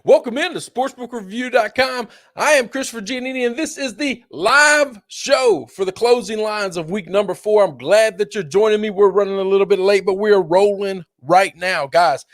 Welcome in to sportsbookreview.com. I am Christopher Giannini, and this is the live show for the closing lines of week number 4. I'm glad that you're joining me. We're running a little bit late, but we are rolling right now. Guys,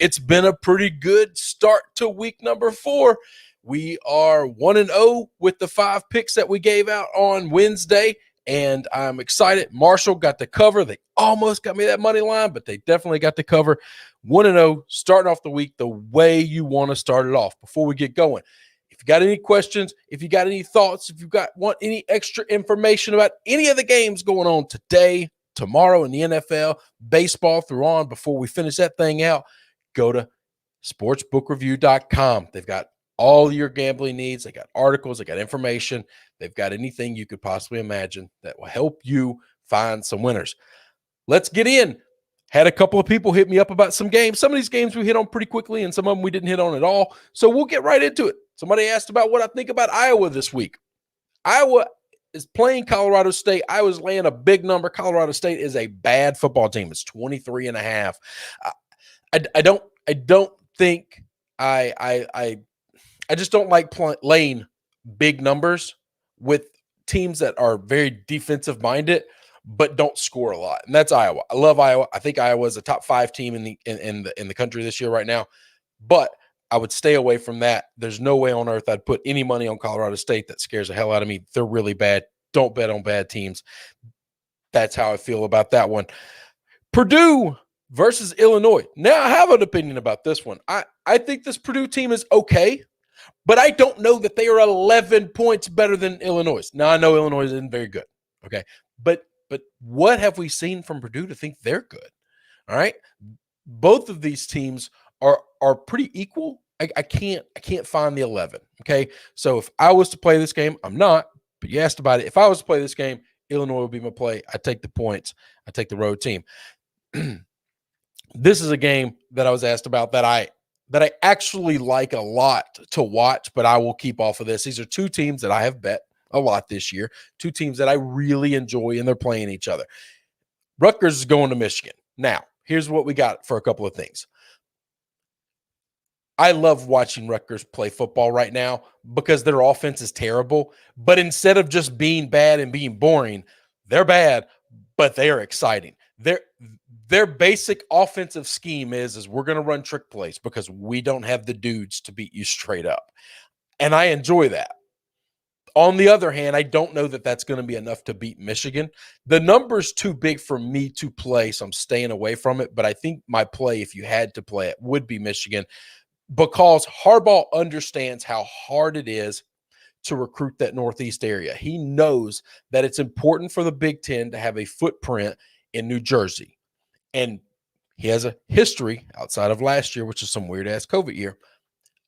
it's been a pretty good start to week number 4. We are 1-0 with the 5 picks that we gave out on Wednesday, and I'm excited. Marshall got the cover. They almost got me that money line, but they definitely got the cover. 1-0, starting off the week the way you want to start it off. Before we get going, if you got any questions, if you got any thoughts, if you want any extra information about any of the games going on today, tomorrow in the NFL, baseball through on, before we finish that thing out, go to sportsbookreview.com. They've got all your gambling needs. They got articles. They got information. They've got anything you could possibly imagine that will help you find some winners. Let's get in. Had a couple of people hit me up about some games. Some of these games we hit on pretty quickly, and some of them we didn't hit on at all. So we'll get right into it. Somebody asked about what I think about Iowa this week. Iowa is playing Colorado State. Iowa's laying a big number. Colorado State is a bad football team. It's 23.5. I don't think I just don't like laying big numbers with teams that are very defensive minded but don't score a lot. And that's Iowa. I love Iowa. I think Iowa is a top 5 team in the country this year right now. But I would stay away from that. There's no way on earth I'd put any money on Colorado State. That scares the hell out of me. They're really bad. Don't bet on bad teams. That's how I feel about that one. Purdue versus Illinois. Now, I have an opinion about this one. I think this Purdue team is okay, but I don't know that they are 11 points better than Illinois. Now, I know Illinois isn't very good, okay? But what have we seen from Purdue to think they're good? All right? Both of these teams are pretty equal. I can't find the 11, okay? So if I was to play this game, I'm not, but you asked about it. If I was to play this game, Illinois would be my play. I take the points. I take the road team. This is a game that I was asked about that I actually like a lot to watch, but I will keep off of this. These are 2 teams that I have bet a lot this year, 2 teams that I really enjoy, and they're playing each other. Rutgers is going to Michigan. Now, here's what we got for a couple of things. I love watching Rutgers play football right now because their offense is terrible, but instead of just being bad and being boring, they're bad, but they are exciting. Their basic offensive scheme is we're going to run trick plays because we don't have the dudes to beat you straight up. And I enjoy that. On the other hand, I don't know that that's going to be enough to beat Michigan. The number's too big for me to play, so I'm staying away from it. But I think my play, if you had to play it, would be Michigan because Harbaugh understands how hard it is to recruit that Northeast area. He knows that it's important for the Big Ten to have a footprint in New Jersey. And he has a history outside of last year, which is some weird-ass COVID year,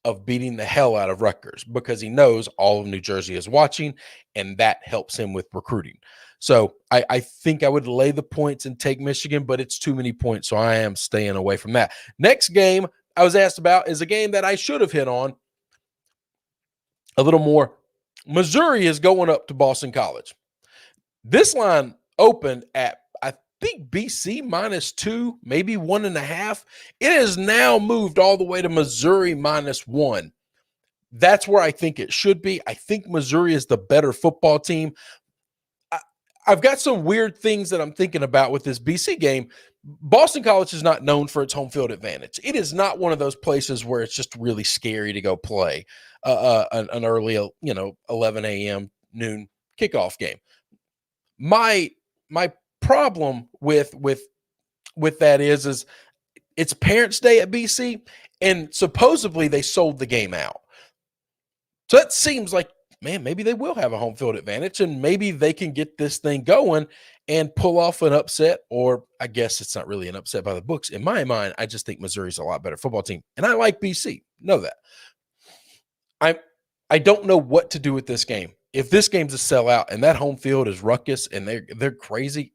of beating the hell out of Rutgers because he knows all of New Jersey is watching, and that helps him with recruiting. So I think I would lay the points and take Michigan, but it's too many points, so I am staying away from that. Next game I was asked about is a game that I should have hit on a little more. Missouri is going up to Boston College. This line opened at, I think, BC -2, maybe 1.5. It has now moved all the way to Missouri -1. That's where I think it should be. I think Missouri is the better football team. I've got some weird things that I'm thinking about with this BC game. Boston College is not known for its home field advantage. It is not one of those places where it's just really scary to go play an early, 11 a.m. noon kickoff game. My problem with that is it's Parents' Day at BC, and supposedly they sold the game out. So that seems like, man, maybe they will have a home field advantage, and maybe they can get this thing going and pull off an upset, or I guess it's not really an upset by the books. In my mind, I just think Missouri's a lot better football team, and I like BC. Know that. I don't know what to do with this game. If this game's a sellout and that home field is ruckus and they're crazy,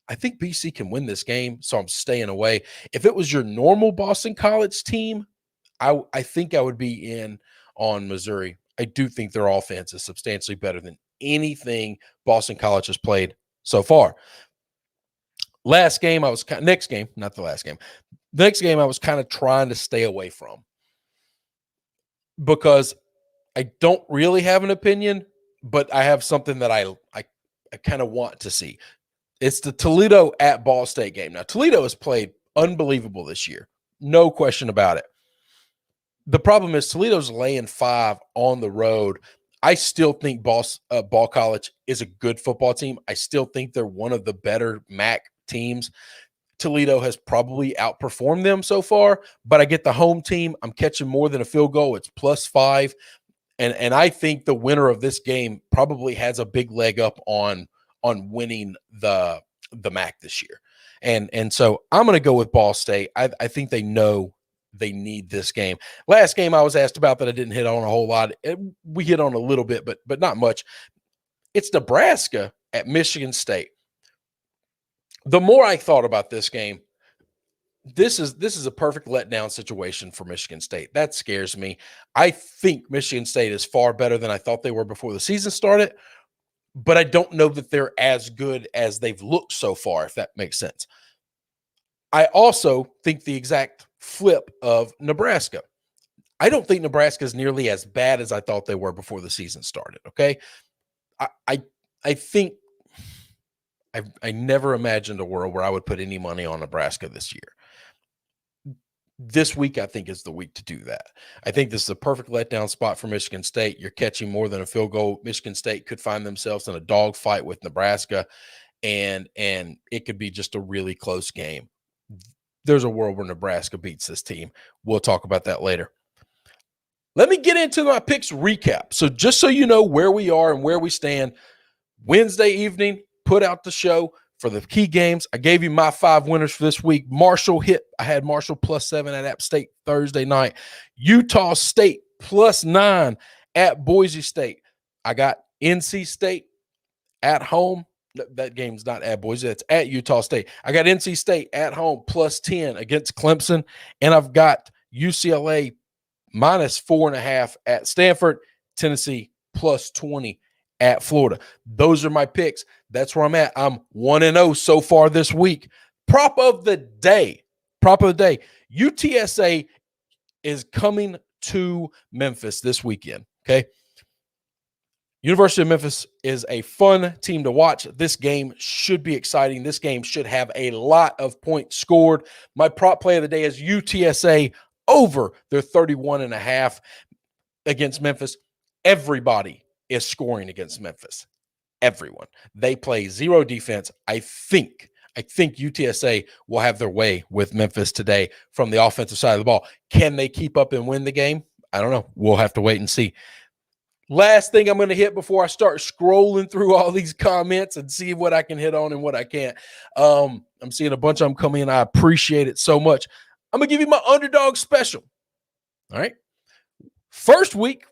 I think BC can win this game, so I'm staying away. If it was your normal Boston College team, I think I would be in on Missouri. I do think their offense is substantially better than anything Boston College has played so far. Next game, I was kind of trying to stay away from. because I don't really have an opinion, but I have something that I kind of want to see. It's the Toledo at Ball State game. Now, Toledo has played unbelievable this year. No question about it. The problem is Toledo's laying 5 on the road. I still think Ball College is a good football team. I still think they're one of the better MAC teams. Toledo has probably outperformed them so far, but I get the home team. I'm catching more than a field goal. It's +5. And I think the winner of this game probably has a big leg up on winning the MAC this year. And so I'm going to go with Ball State. I think they know they need this game. Last game I was asked about that I didn't hit on a whole lot. We hit on a little bit, but not much. It's Nebraska at Michigan State. The more I thought about this game, this is a perfect letdown situation for Michigan State. That scares me. I think Michigan State is far better than I thought they were before the season started, but I don't know that they're as good as they've looked so far, if that makes sense. I also think the exact flip of Nebraska. I don't think Nebraska is nearly as bad as I thought they were before the season started, okay? I think I never imagined a world where I would put any money on Nebraska this year. This week, I think, is the week to do that. I think this is a perfect letdown spot for Michigan State. You're catching more than a field goal. Michigan State could find themselves in a dogfight with Nebraska, and it could be just a really close game. There's a world where Nebraska beats this team. We'll talk about that later. Let me get into my picks recap. So just so you know where we are and where we stand, Wednesday evening, put out the show for the key games. I gave you my 5 winners for this week. Marshall hit. I had Marshall +7 at App State Thursday night. Utah State +9 at Boise State. I got NC State at home. That game's not at Boise. That's at Utah State. I got NC State at home +10 against Clemson. And I've got UCLA -4.5 at Stanford. Tennessee +20 at Florida. Those are my picks. That's where I'm at. I'm 1-0 so far this week. Prop of the day. UTSA is coming to Memphis this weekend, okay? University of Memphis is a fun team to watch. This game should be exciting. This game should have a lot of points scored. My prop play of the day is UTSA over their 31.5 against Memphis. Everybody is scoring against Memphis. Everyone. They play zero defense. I think UTSA will have their way with Memphis today from the offensive side of the ball. Can they keep up and win the game? I don't know. We'll have to wait and see. Last thing I'm going to hit before I start scrolling through all these comments and see what I can hit on and what I can't. I'm seeing a bunch of them come in. I appreciate it so much. I'm going to give you my underdog special. All right. First week,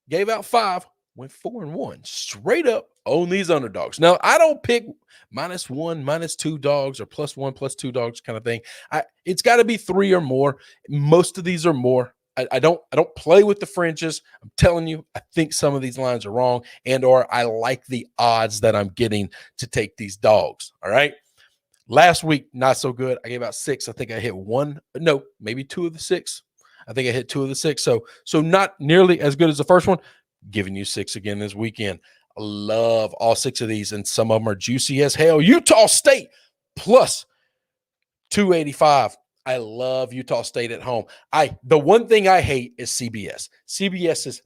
gave out 5, went 4-1. Straight up own these underdogs. Now, I don't pick -1, -2 dogs or +1, +2 dogs kind of thing. It's got to be 3 or more. Most of these are more. I don't play with the fringes. I'm telling you, I think some of these lines are wrong, or I like the odds that I'm getting to take these dogs. All right. Last week, not so good. I gave out 6. I think I hit 1. No, maybe 2 of the 6. I think I hit 2 of the 6. So not nearly as good as the first one. Giving you 6 again this weekend. I love all 6 of these, and some of them are juicy as hell. Utah State +285. I love Utah State at home. The one thing I hate is CBS. CBS is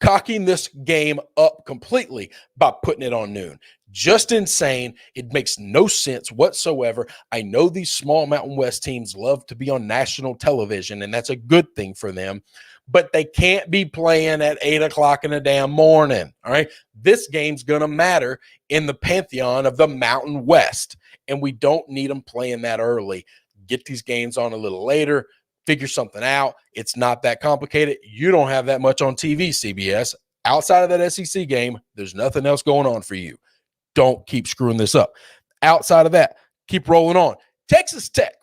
cocking this game up completely by putting it on noon. Just insane. It makes no sense whatsoever. I know these small Mountain West teams love to be on national television, and that's a good thing for them, but they can't be playing at 8 o'clock in the damn morning. All right. This game's going to matter in the pantheon of the Mountain West, and we don't need them playing that early. Get these games on a little later, figure something out. It's not that complicated. You don't have that much on TV, CBS. Outside of that SEC game, there's nothing else going on for you. Don't keep screwing this up. Outside of that, keep rolling on. Texas Tech,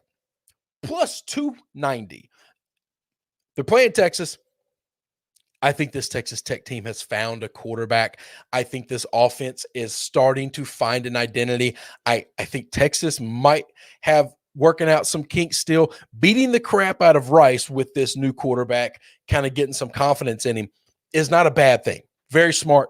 +290. They're playing Texas. I think this Texas Tech team has found a quarterback. I think this offense is starting to find an identity. I think Texas might have working out some kinks still, beating the crap out of Rice with this new quarterback, kind of getting some confidence in him is not a bad thing. Very smart.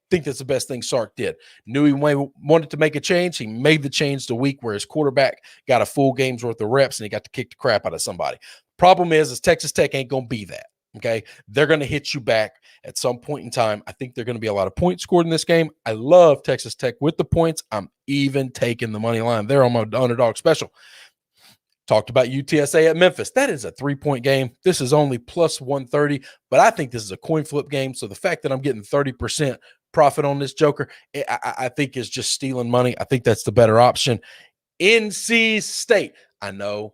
Think that's the best thing Sark did. Knew he wanted to make a change. He made the change the week where his quarterback got a full game's worth of reps and he got to kick the crap out of somebody. Problem is Texas Tech ain't going to be that. Okay. They're going to hit you back at some point in time. I think they're going to be a lot of points scored in this game. I love Texas Tech with the points. I'm even taking the money line there on my underdog special. Talked about UTSA at Memphis. That is a 3-point game. This is only plus 130, but I think this is a coin flip game. So the fact that I'm getting 30% profit on this joker, I think is just stealing money. I think that's the better option. NC State. I know.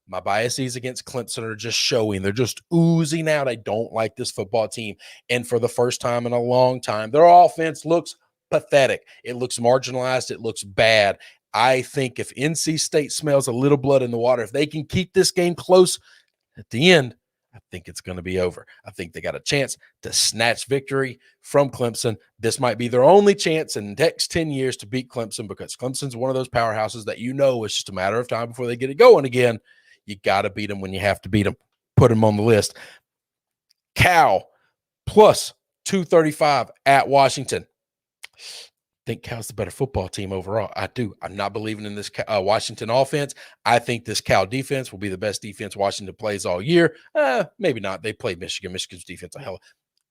My biases against Clemson are just showing. They're just oozing out. I don't like this football team. And for the first time in a long time, their offense looks pathetic. It looks marginalized. It looks bad. I think if NC State smells a little blood in the water, if they can keep this game close at the end, I think it's going to be over. I think they got a chance to snatch victory from Clemson. This might be their only chance in the next 10 years to beat Clemson because Clemson's one of those powerhouses that it's just a matter of time before they get it going again. You got to beat them when you have to beat them. Put them on the list. Cal plus 235 at Washington. I think Cal's the better football team overall. I do. I'm not believing in this Washington offense. I think this Cal defense will be the best defense Washington plays all year. Maybe not. They played Michigan. Michigan's defense,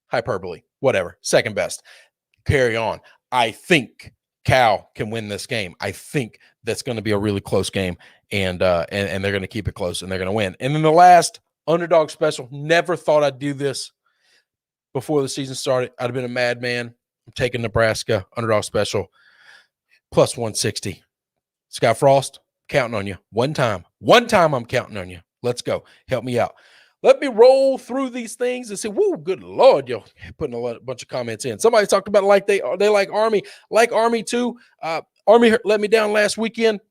hyperbole, whatever. Second best. Carry on. I think Cal can win this game. I think that's going to be a really close game, and they're going to keep it close, and they're going to win. And then the last underdog special. Never thought I'd do this before the season started. I'd have been a madman. I'm taking Nebraska, underdog special, plus 160. Scott Frost, counting on you. One time I'm counting on you. Let's go. Help me out. Let me roll through these things and say, whoa, good Lord, you're putting a bunch of comments in. Somebody talked about they like Army. Like Army too. Army let me down last weekend.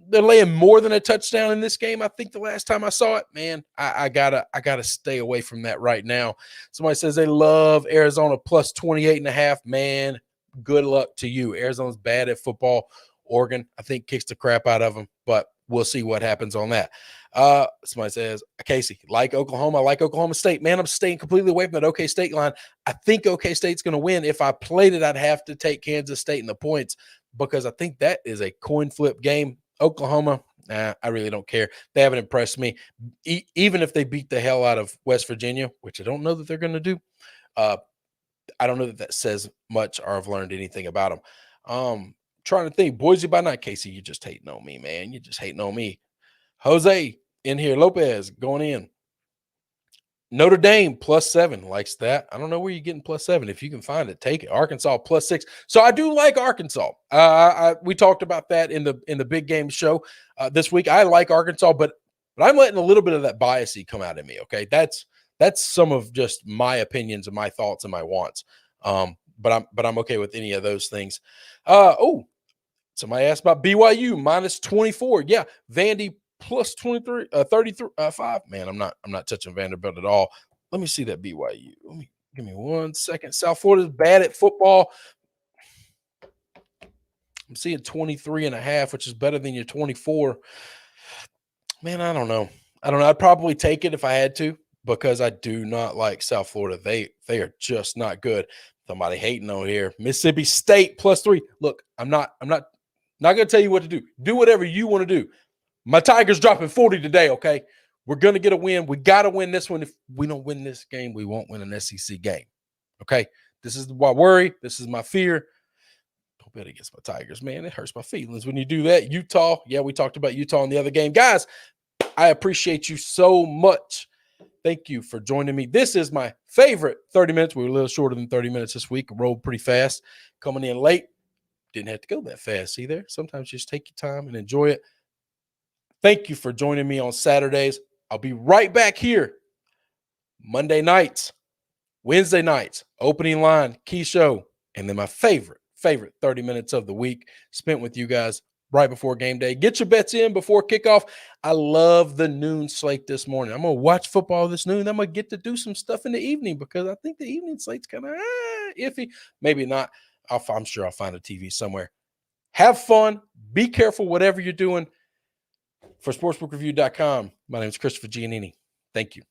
They're laying more than a touchdown in this game. I think the last time I saw it, man, I gotta stay away from that right now. Somebody says they love Arizona plus 28.5. Man, good luck to you. Arizona's bad at football. Oregon, I think, kicks the crap out of them, but we'll see what happens on that. Somebody says, Casey, like Oklahoma, I like Oklahoma State. Man, I'm staying completely away from that OK State line. I think OK State's going to win. If I played it, I'd have to take Kansas State in the points because I think that is a coin flip game. Oklahoma, I really don't care. They haven't impressed me. Even if they beat the hell out of West Virginia, which I don't know that they're going to do, I don't know that says much or I've learned anything about them. Trying to think. Boise by night. Casey, you just hating on me, man. You just hating on me. Jose in here. Lopez going in. Notre Dame plus 7 likes that. I don't know where you're getting plus 7. If you can find it, take it. Arkansas plus 6. So I do like Arkansas. We talked about that in the big game show this week. I like Arkansas, but I'm letting a little bit of that biasy come out of me. Okay, that's some of just my opinions and my thoughts and my wants. But I'm okay with any of those things. Somebody asked about BYU minus 24. Yeah, Vandy plus 23, 5. Man, I'm not touching Vanderbilt at all. Let me see that BYU. Give me 1 second. South Florida's bad at football. I'm seeing 23.5, which is better than your 24. Man, I don't know. I'd probably take it if I had to because I do not like South Florida. They are just not good. Somebody hating on here. Mississippi State plus 3. Look, I'm not going to tell you what to do. Do whatever you want to do. My Tigers dropping 40 today, okay? We're going to get a win. We got to win this one. If we don't win this game, we won't win an SEC game, okay? This is my worry. This is my fear. Don't bet against my Tigers, man. It hurts my feelings when you do that. Utah, yeah, we talked about Utah in the other game. Guys, I appreciate you so much. Thank you for joining me. This is my favorite 30 minutes. We were a little shorter than 30 minutes this week. Rolled pretty fast. Coming in late. Didn't have to go that fast. See there? Sometimes just take your time and enjoy it. Thank you for joining me on Saturdays. I'll be right back here Monday nights, Wednesday nights, opening line, key show, and then my favorite 30 minutes of the week spent with you guys right before game day. Get your bets in before kickoff. I love the noon slate this morning. I'm going to watch football this noon. I'm going to get to do some stuff in the evening because I think the evening slate's kind of iffy. Maybe not. I'm sure I'll find a TV somewhere. Have fun. Be careful whatever you're doing. For sportsbookreview.com, my name is Christopher Giannini. Thank you.